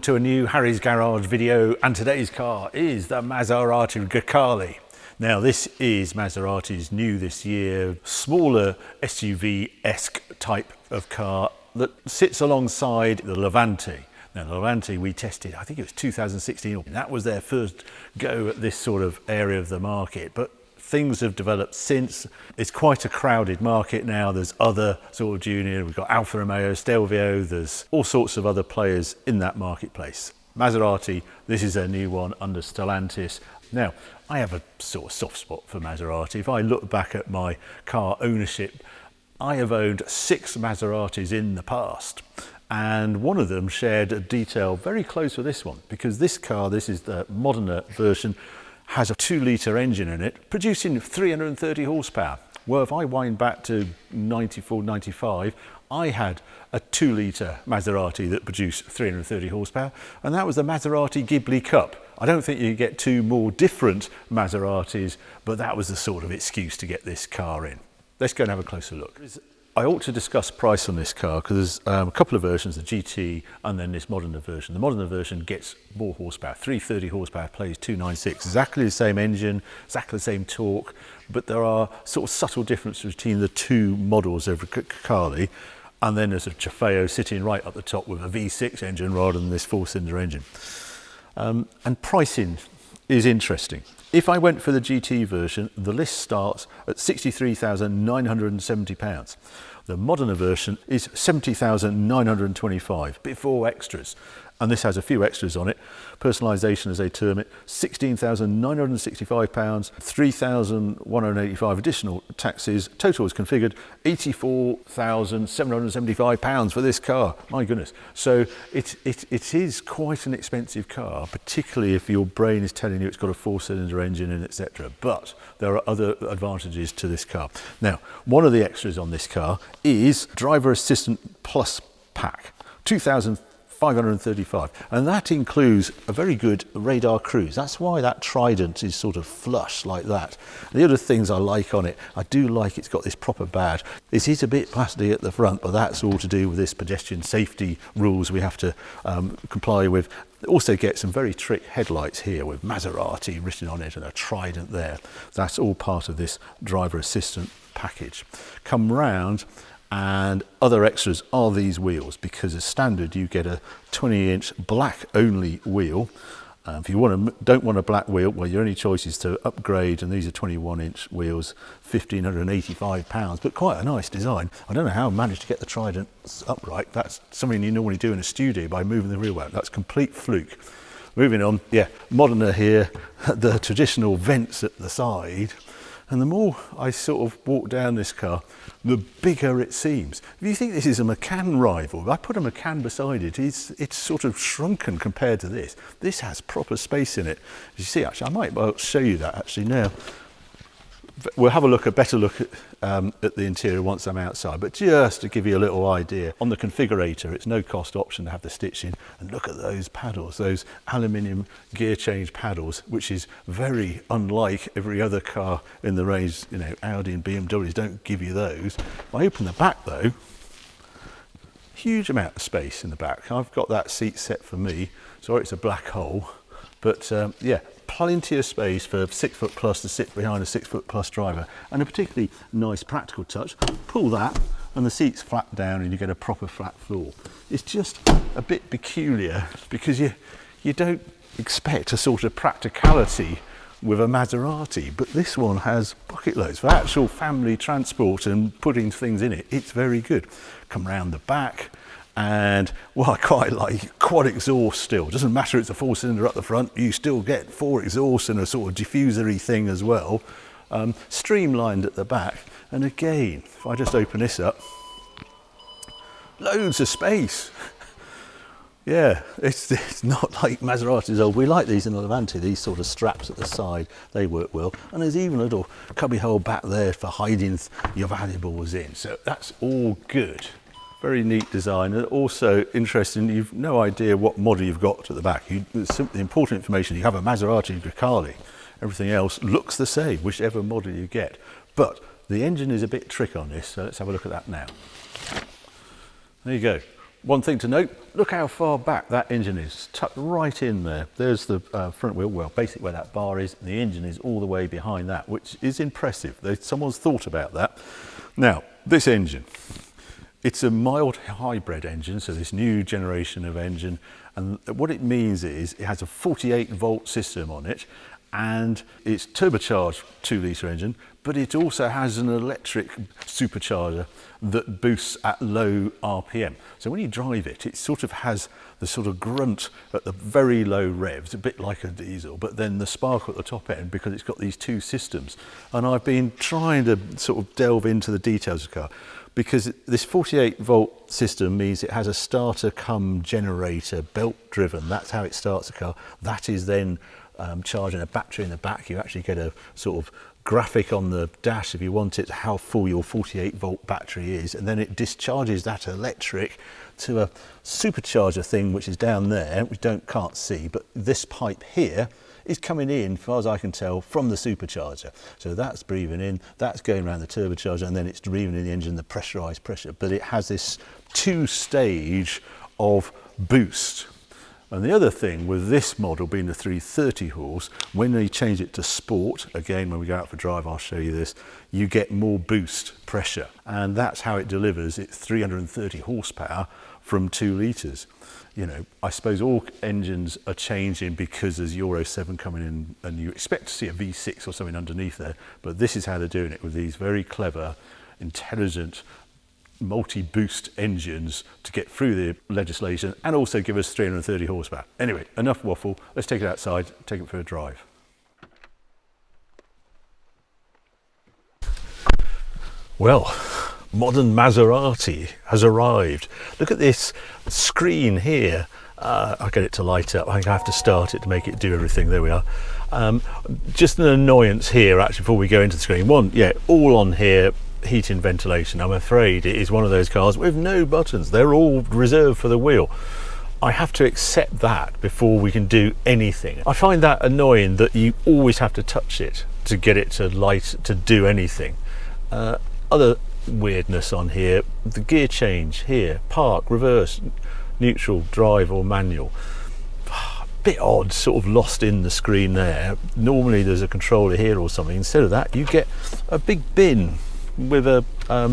to a new Harry's Garage video, and today's car is the Maserati Grecale. Now this is Maserati's new this year, smaller SUV-esque type of car that sits alongside the Levante. Now the Levante we tested, I think it was 2016, that was their first go at this sort of area of the market, but things have developed since. It's quite a crowded market now. There's other sort of junior, we've got Alfa, Romeo, Stelvio, there's all sorts of other players in that marketplace. Maserati, this is a new one under Stellantis. Now, I have a sort of soft spot for Maserati. If I look back at my car ownership, I have owned 6 Maseratis in the past. And one of them shared a detail very close to this one, because this car, this is the Modena version, has a 2-litre engine in it, producing 330 horsepower. Well, if I wind back to 94, 95, I had a 2-litre Maserati that produced 330 horsepower, and that was the Maserati Ghibli Cup. I don't think you get 2 more different Maseratis, but that was the sort of excuse to get this car in. Let's go and have a closer look. I ought to discuss price on this car because there's a couple of versions, the GT and then this Modena version. The Modena version gets more horsepower, 330 horsepower, plays 296, exactly the same engine, exactly the same torque, but there are sort of subtle differences between the two models of Grecale, and then there's a Trofeo sitting right up the top with a V6 engine rather than this 4-cylinder engine. And pricing is interesting. If I went for the GT version, the list starts at £63,970. The Modena version is £70,925 before extras. And this has a few extras on it. Personalisation, as they term it, £16,965, £3,185 additional taxes. Total is configured £84,775 for this car. My goodness. So it is quite an expensive car, particularly if your brain is telling you it's got a 4-cylinder engine in, etc. But there are other advantages to this car. Now, one of the extras on this car is Driver Assistant Plus Pack, £2,535, and that includes a very good radar cruise. That's why that Trident is sort of flush like that. The other things I like on it, I do like it's got this proper badge. It is a bit plastic at the front, but that's all to do with this pedestrian safety rules we have to comply with. It also gets some very trick headlights here with Maserati written on it and a Trident there. That's all part of this driver assistant package. Come round, and other extras are these wheels, because as standard you get a 20-inch black only wheel. If you don't want a black wheel, well, your only choice is to upgrade, and these are 21-inch wheels, £1,585, but quite a nice design. I don't know how I managed to get the Trident upright. That's something you normally do in a studio by moving the wheel out. That's complete fluke. Moving on, yeah, Modena here, the traditional vents at the side. And the more I sort of walk down this car, the bigger it seems. If you think this is a Macan rival, I put a Macan beside it, it's sort of shrunken compared to this. This has proper space in it. You see, actually, I might well show you that actually now. We'll have a better look at the interior once I'm outside, but just to give you a little idea, on the configurator, it's no cost option to have the stitching, and look at those paddles, those aluminium gear change paddles, which is very unlike every other car in the range. You know, Audi and BMWs don't give you those. If I open the back though, huge amount of space in the back. I've got that seat set for me, sorry it's a black hole, but yeah, plenty of space for 6 foot plus to sit behind a 6 foot plus driver. And a particularly nice practical touch, pull that and the seat's flat down and you get a proper flat floor. It's just a bit peculiar because you don't expect a sort of practicality with a Maserati, but this one has bucket loads for actual family transport and putting things in it. It's very good. Come round the back, and what I quite like, quad exhaust still. Doesn't matter it's a 4-cylinder up the front, you still get 4 exhausts and a sort of diffuser-y thing as well. Streamlined at the back, and again, if I just open this up, loads of space. Yeah, it's not like Maserati's old. We like these in the Levante, these sort of straps at the side, they work well. And there's even a little cubby hole back there for hiding your valuables in, so that's all good. Very neat design, and also interesting, you've no idea what model you've got at the back. The important information, you have a Maserati Grecale. Everything else looks the same, whichever model you get. But the engine is a bit trick on this, so let's have a look at that now. There you go. One thing to note, look how far back that engine is, tucked right in there. There's the front wheel, well, basically where that bar is, and the engine is all the way behind that, which is impressive. Someone's thought about that. Now, this engine, it's a mild hybrid engine, so this new generation of engine, and what it means is it has a 48-volt system on it, and it's turbocharged 2-litre engine, but it also has an electric supercharger that boosts at low RPM. So when you drive it, it sort of has the sort of grunt at the very low revs, a bit like a diesel, but then the sparkle at the top end because it's got these two systems. And I've been trying to sort of delve into the details of the car, because this 48-volt system means it has a starter cum generator, belt driven. That's how it starts the car. That is then charging a battery in the back. You actually get a sort of graphic on the dash if you want it, how full your 48-volt battery is, and then it discharges that electric to a supercharger thing which is down there, which can't see, but this pipe here is coming in, as far as I can tell, from the supercharger. So that's breathing in, that's going around the turbocharger, and then it's breathing in the engine, the pressurized pressure. But it has this 2-stage of boost. And the other thing with this model being the 330 horse, when they change it to sport, again, when we go out for a drive, I'll show you this, you get more boost pressure. And that's how it delivers its 330 horsepower from 2 litres. You know, I suppose all engines are changing because there's Euro 7 coming in and you expect to see a V6 or something underneath there, but this is how they're doing it with these very clever, intelligent, multi-boost engines to get through the legislation and also give us 330 horsepower. Anyway, enough waffle, let's take it outside, take it for a drive. Well, modern Maserati has arrived. Look at this screen here. I'll get it to light up. I think I have to start it to make it do everything. There we are. Just an annoyance here actually before we go into the screen. One, yeah, all on here, heating, ventilation. I'm afraid it is one of those cars with no buttons. They're all reserved for the wheel. I have to accept that before we can do anything. I find that annoying that you always have to touch it to get it to light, to do anything. Other weirdness on here, the gear change here, park, reverse, neutral, drive or manual. Bit odd, sort of lost in the screen there. Normally there's a controller here or something. Instead of that you get a big bin with a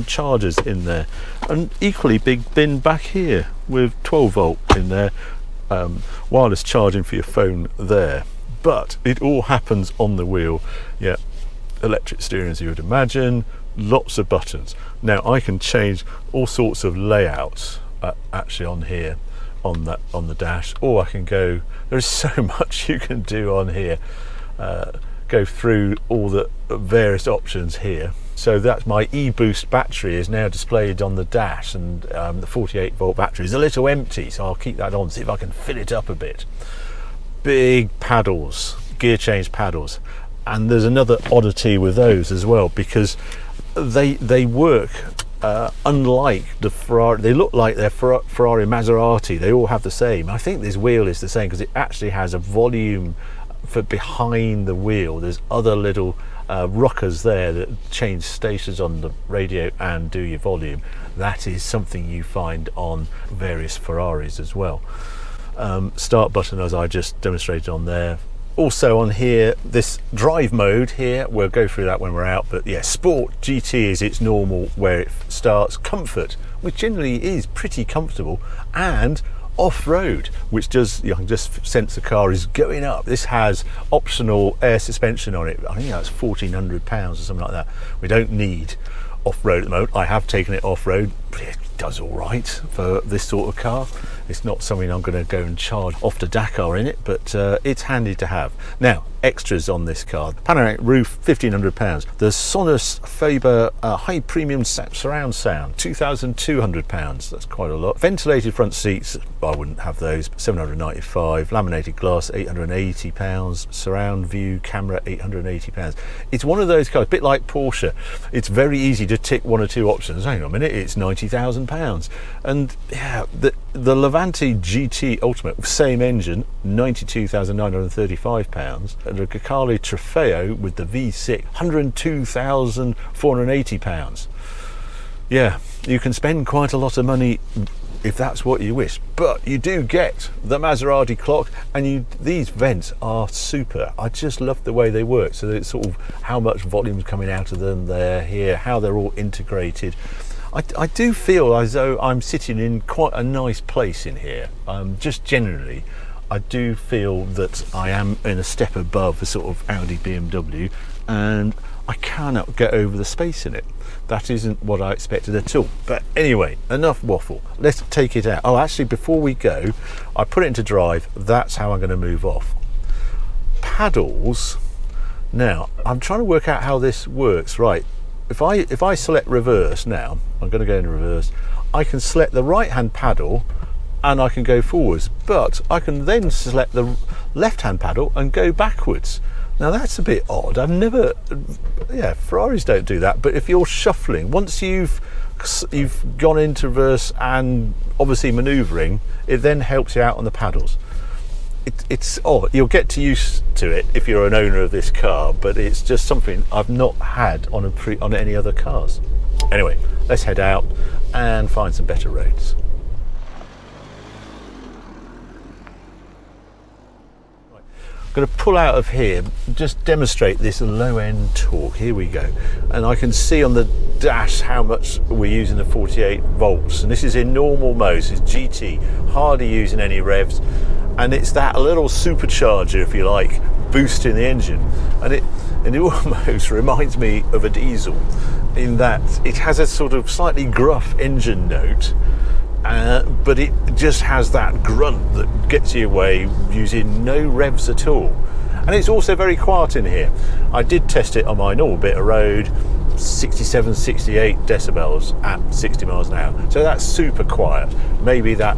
chargers in there, an equally big bin back here with 12-volt in there, wireless charging for your phone there. But it all happens on the wheel. Yeah, electric steering as you would imagine, lots of buttons. Now I can change all sorts of layouts actually on here, on the dash, or I can go, there's so much you can do on here, go through all the various options here. So that's my e-boost battery is now displayed on the dash, and the 48-volt battery is a little empty, so I'll keep that on, see if I can fill it up a bit. Big paddles, gear change paddles, and there's another oddity with those as well, because they work unlike the Ferrari. They look like they're Ferrari Maserati, they all have the same. I think this wheel is the same because it actually has a volume for behind the wheel. There's other little rockers there that change stations on the radio and do your volume. That is something you find on various Ferraris as well. Start button as I just demonstrated on there. Also on here, this drive mode here, we'll go through that when we're out, but yeah, Sport GT is its normal where it starts. Comfort, which generally is pretty comfortable, and off-road, which does, you can just sense the car is going up. This has optional air suspension on it. I think that's £1,400 or something like that. We don't need off-road at the moment. I have taken it off-road, but it does all right for this sort of car. It's not something I'm going to go and charge off to Dakar in it, but it's handy to have. Now, extras on this car: panoramic roof, £1,500. The Sonos Faber high premium surround sound, £2,200. That's quite a lot. Ventilated front seats, I wouldn't have those, £795. Laminated glass, £880. Surround view camera, £880. It's one of those cars, a bit like Porsche. It's very easy to tick one or two options. Hang on a minute, it's £90,000. And yeah, the Levante GT Ultimate, same engine, £92,935. And the Grecale Trofeo with the V6, £102,480. Yeah, you can spend quite a lot of money if that's what you wish. But you do get the Maserati clock, and these vents are super. I just love the way they work. So it's sort of how much volume's coming out of them there, here, how they're all integrated. I do feel as though I'm sitting in quite a nice place in here. Just generally, I do feel that I am in a step above a sort of Audi BMW, and I cannot get over the space in it. That isn't what I expected at all. But anyway, enough waffle. Let's take it out. Oh, actually, before we go, I put it into drive. That's how I'm going to move off. Paddles. Now, I'm trying to work out how this works. Right. If I select reverse now, I'm going to go into reverse. I can select the right-hand paddle, and I can go forwards. But I can then select the left-hand paddle and go backwards. Now that's a bit odd. I've never, Ferraris don't do that. But if you're shuffling, once you've gone into reverse and obviously manoeuvring, it then helps you out on the paddles. It's odd. You'll get used to it if you're an owner of this car, but it's just something I've not had on any other cars. Anyway, let's head out and find some better roads. I'm going to pull out of here, just demonstrate this low end torque. Here we go. And I can see on the dash how much we're using the 48 volts. And this is in normal mode, it's GT, hardly using any revs. And it's that little supercharger, if you like, boosting the engine. And it almost reminds me of a diesel in that it has a sort of slightly gruff engine note. But it just has that grunt that gets you away using no revs at all. And it's also very quiet in here. I did test it on my normal bit of road, 67, 68 decibels at 60 miles an hour. So that's super quiet. Maybe that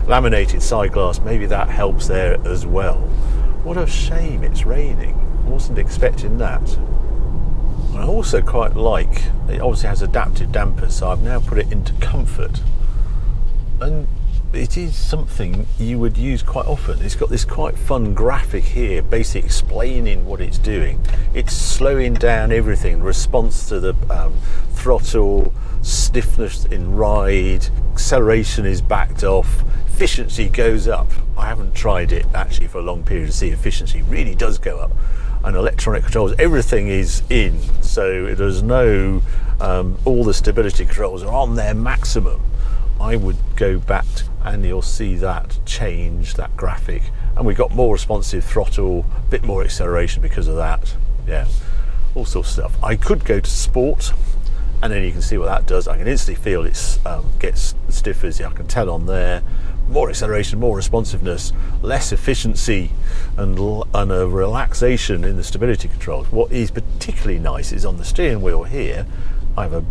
laminated side glass, maybe that helps there as well. What a shame it's raining. I wasn't expecting that. I also quite like, it obviously has adaptive dampers, so I've now put it into comfort. And it is something you would use quite often. It's got this quite fun graphic here, basically explaining what it's doing. It's slowing down everything, response to the throttle, stiffness in ride, acceleration is backed off, efficiency goes up. I haven't tried it actually for a long period to see efficiency really does go up. And electronic controls, everything is in, so there's no, all the stability controls are on their maximum. I would go back and you'll see that change, that graphic, and we've got more responsive throttle, a bit more acceleration because of that. Yeah, all sorts of stuff. I could go to sport, and then you can see what that does. I can instantly feel it gets stiff, as I can tell on there. More acceleration, more responsiveness, less efficiency, and a relaxation in the stability controls. What is particularly nice is on the steering wheel here, I have a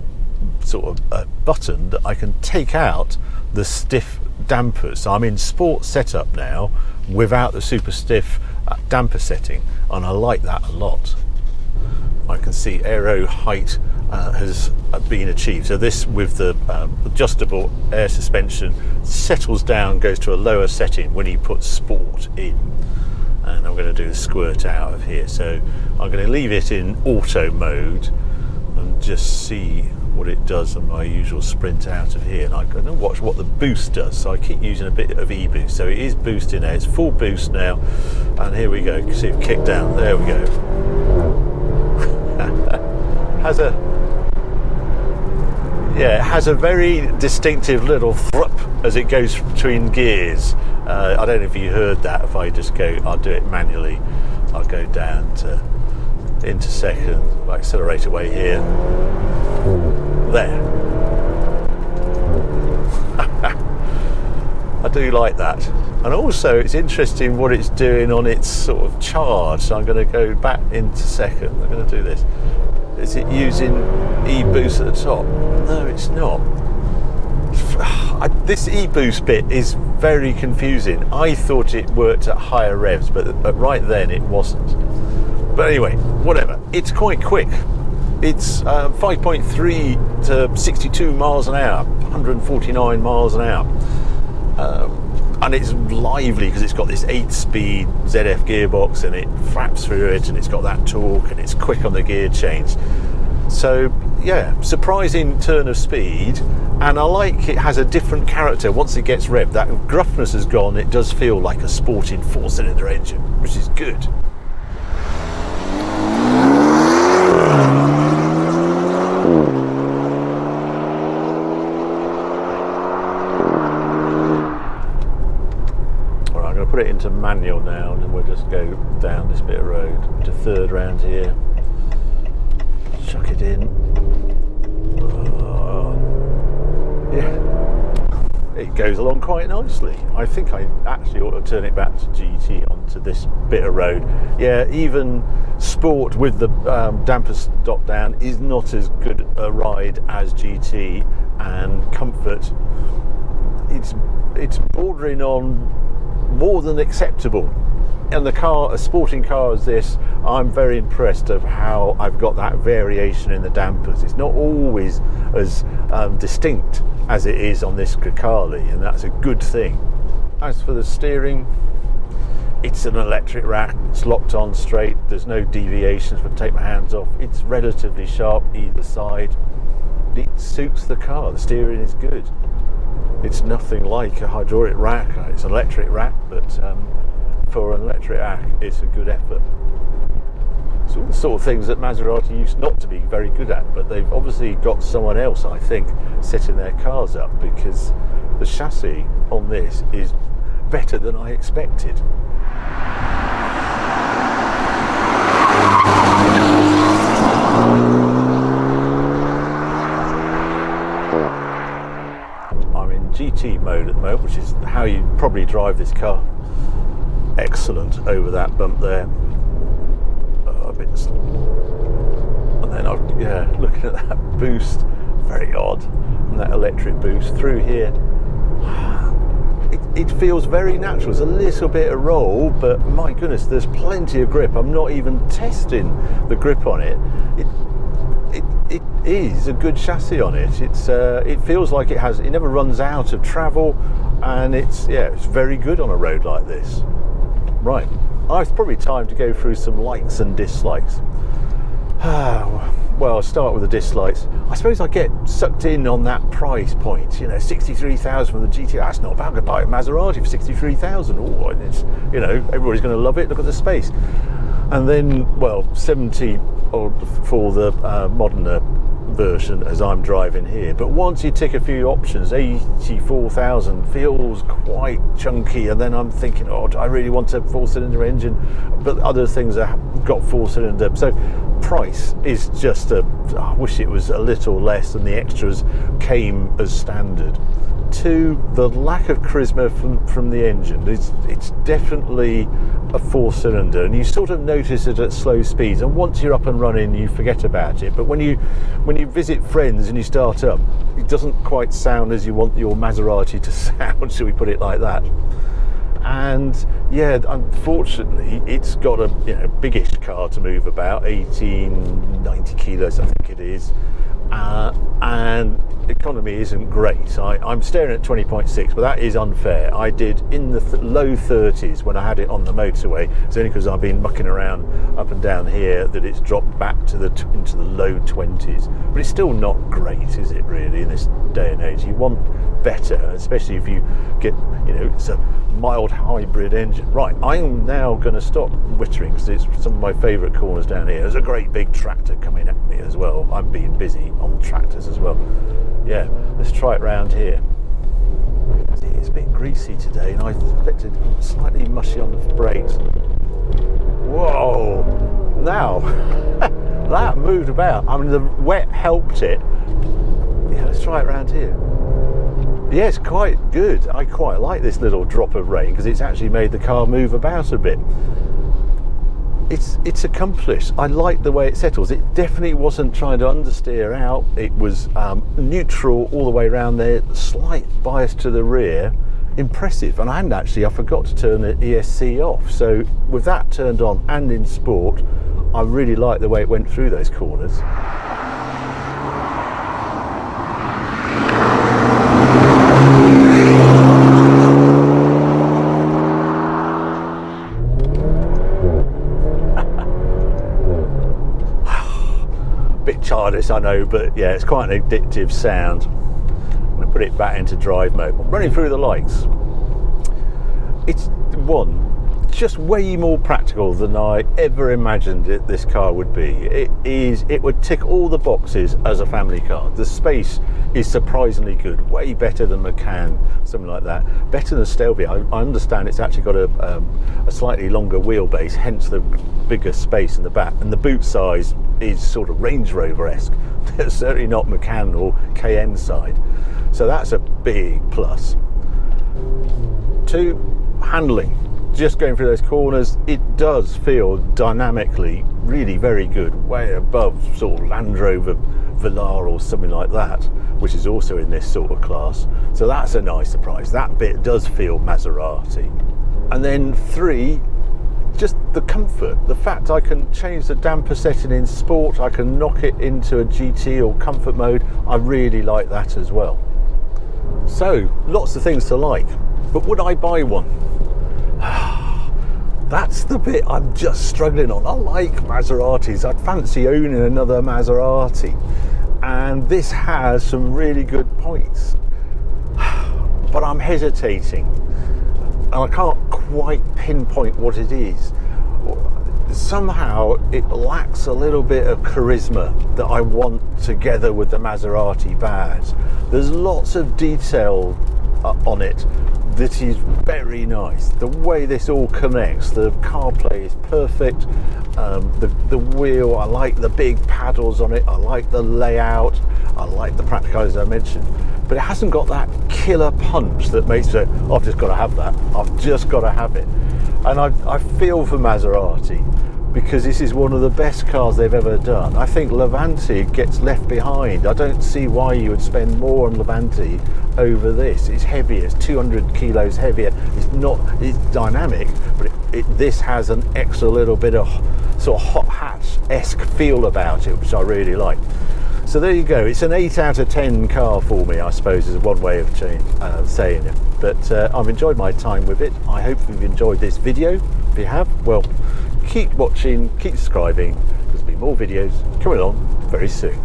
sort of a button that I can take out the stiff dampers. So I'm in sport setup now without the super stiff damper setting, and I like that a lot. I can see aero height has been achieved. So this with the adjustable air suspension settles down, goes to a lower setting when you put sport in. And I'm going to do the squirt out of here. So I'm going to leave it in auto mode and just see what it does on my usual sprint out of here. And I'm going to watch what the boost does. So I keep using a bit of e-boost. So it is boosting there. It's full boost now. And here we go. You can see it kick down. There we go. It has a very distinctive little thrup as it goes between gears. I don't know if you heard that. If I just go, I'll do it manually. I'll go down to into second, I'll accelerate away here. There. I do like that. And also it's interesting what it's doing on its sort of charge. So I'm going to go back into second. I'm going to do this. Is it using e-boost at the top? No, it's not. This e-boost bit is very confusing. I thought it worked at higher revs, but right then it wasn't. But anyway, whatever. It's quite quick. It's 5.3 to 62 miles an hour, 149 miles an hour. And it's lively because it's got this 8-speed ZF gearbox and it fraps through it, and it's got that torque and it's quick on the gear change. So yeah, surprising turn of speed, and I like it has a different character once it gets revved. That gruffness has gone. It does feel like a sporting 4-cylinder engine, which is good. All right, I'm going to put it into manual now, and then we'll just go down this bit of road to third round here. Chuck it in. Yeah, it goes along quite nicely. I think I actually ought to turn it back to GT onto this bit of road. Yeah, even sport with the damper stop down is not as good a ride as GT, and comfort, it's bordering on more than acceptable. And the car, a sporting car as this, I'm very impressed of how I've got that variation in the dampers. It's not always as distinct as it is on this Grecale, and that's a good thing. As for the steering, it's an electric rack. It's locked on straight. There's no deviations when I take my hands off. It's relatively sharp either side. It suits the car. The steering is good. It's nothing like a hydraulic rack. It's an electric rack, but for an electric rack, it's a good effort. It's all the sort of things that Maserati used not to be very good at, but they've obviously got someone else, I think, setting their cars up, because the chassis on this is better than I expected. I'm in GT mode at the moment, which is how you probably drive this car. Excellent over that bump there. A bit, and then looking at that boost, very odd, and that electric boost through here. It feels very natural. It's a little bit of roll, but my goodness, there's plenty of grip. I'm not even testing the grip on it. It is a good chassis on it. It feels like it never runs out of travel, and it's very good on a road like this. Right, it's probably time to go through some likes and dislikes. Well, I'll start with the dislikes. I suppose I get sucked in on that price point. 63,000 for the GT. That's not bad. I'm going to buy a Maserati for 63,000. Oh, it's everybody's going to love it. Look at the space. And then, 70 for the Modena version as I'm driving here. But once you tick a few options, 84,000 feels quite chunky, and then I'm thinking, do I really want a 4-cylinder engine? But other things have got 4-cylinder. So price is just I wish it was a little less and the extras came as standard. 2, the lack of charisma from the engine. It's definitely a 4-cylinder, and you sort of notice it at slow speeds, and once you're up and running you forget about it. But when you visit friends and you start up, it doesn't quite sound as you want your Maserati to sound, shall we put it like that. And unfortunately it's got a biggish car to move about, 90 kilos I think it is, and economy isn't great. I'm staring at 20.6, but that is unfair. I did in the low 30s when I had it on the motorway. It's only because I've been mucking around up and down here that it's dropped back to into the low 20s. But it's still not great, is it really, in this day and age? You want better, especially if you get, it's a mild hybrid engine. Right, I'm now going to stop wittering because it's some of my favourite corners down here. There's a great big tractor coming at me as well. I'm being busy on tractors as well. Yeah, let's try it round here. It's a bit greasy today, and I expected slightly mushy on the brakes. Whoa! Now, that moved about. I mean, the wet helped it. Yeah, let's try it round here. Yeah, it's quite good. I quite like this little drop of rain because it's actually made the car move about a bit. It's accomplished. I like the way it settles. It definitely wasn't trying to understeer out. It was neutral all the way around there, slight bias to the rear. Impressive. And I forgot to turn the ESC off. So with that turned on and in sport, I really like the way it went through those corners. bit childish, I know, but yeah, it's quite an addictive sound. I'm going to put it back into drive mode. I'm running through the lights. It's just way more practical than I ever imagined this car would be. It would tick all the boxes as a family car. The space is surprisingly good, way better than Macan, something like that. Better than Stelvio. I understand it's actually got a slightly longer wheelbase, hence the bigger space in the back. And the boot size is sort of Range Rover-esque. It's certainly not Macan or Cayenne side. So that's a big plus. 2, handling. Just going through those corners, it does feel dynamically really very good, way above sort of Land Rover Velar or something like that, which is also in this sort of class. So that's a nice surprise. That bit does feel Maserati. And then 3, just the comfort, the fact I can change the damper setting in sport, I can knock it into a GT or comfort mode. I really like that as well. So lots of things to like, but would I buy one? That's the bit I'm just struggling on. I like Maseratis. I'd fancy owning another Maserati, and this has some really good points, but I'm hesitating and I can't quite pinpoint what it is. Somehow it lacks a little bit of charisma that I want together with the Maserati badge. There's lots of detail on it that is very nice. The way this all connects, the CarPlay is perfect. The wheel, I like the big paddles on it, I like the layout, I like the practicalities I mentioned, but it hasn't got that killer punch that makes it, I've just got to have that, I've just got to have it. And I feel for Maserati, because this is one of the best cars they've ever done. I think Levante gets left behind. I don't see why you would spend more on Levante over this. It's heavier, it's 200 kilos heavier. It's dynamic, but this has an extra little bit of sort of hot hatch-esque feel about it, which I really like. So there you go. It's an 8 out of 10 car for me, I suppose, is one way of saying it. But I've enjoyed my time with it. I hope you've enjoyed this video. If you have, well, keep watching, keep subscribing. There's be more videos coming on very soon.